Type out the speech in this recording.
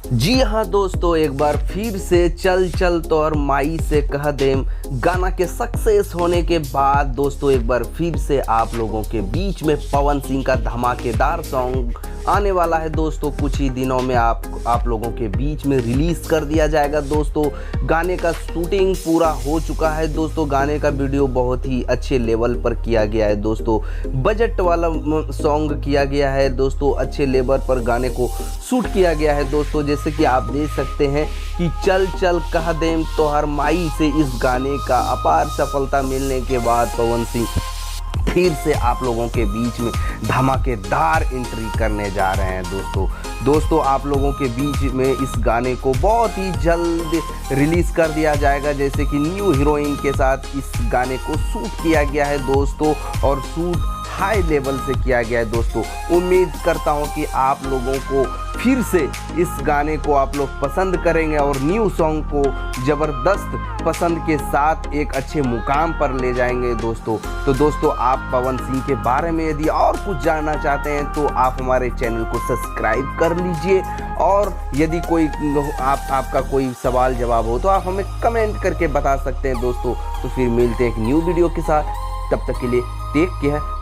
जी हाँ दोस्तों, एक बार फिर से चल चल तोर माई से कह देम गाना के सक्सेस होने के बाद दोस्तों एक बार फिर से आप लोगों के बीच में पवन सिंह का धमाकेदार सॉन्ग आने वाला है दोस्तों। कुछ ही दिनों में आप लोगों के बीच में रिलीज कर दिया जाएगा दोस्तों। गाने का शूटिंग पूरा हो चुका है दोस्तों। गाने का वीडियो बहुत ही अच्छे लेवल पर किया गया है दोस्तों। बजट वाला सॉन्ग किया गया है दोस्तों। अच्छे लेवल पर गाने को शूट किया गया है दोस्तों। जैसे कि आप देख सकते हैं कि चल चल कह देम तोहर माई से इस गाने का अपार सफलता मिलने के बाद पवन सिंह फिर से आप लोगों के बीच में धमाकेदार एंट्री करने जा रहे हैं दोस्तों। आप लोगों के बीच में इस गाने को बहुत ही जल्द रिलीज़ कर दिया जाएगा। जैसे कि न्यू हीरोइन के साथ इस गाने को शूट किया गया है दोस्तों, और शूट हाई लेवल से किया गया है दोस्तों। उम्मीद करता हूं कि आप लोगों को फिर से इस गाने को आप लोग पसंद करेंगे और न्यू सॉन्ग को ज़बरदस्त पसंद के साथ एक अच्छे मुकाम पर ले जाएंगे दोस्तों। तो दोस्तों आप पवन सिंह के बारे में यदि और कुछ जानना चाहते हैं तो आप हमारे चैनल को सब्सक्राइब कर लीजिए, और यदि कोई आपका कोई सवाल जवाब हो तो आप हमें कमेंट करके बता सकते हैं दोस्तों। तो फिर मिलते हैं एक न्यू वीडियो के साथ, तब तक के लिए टेक केयर।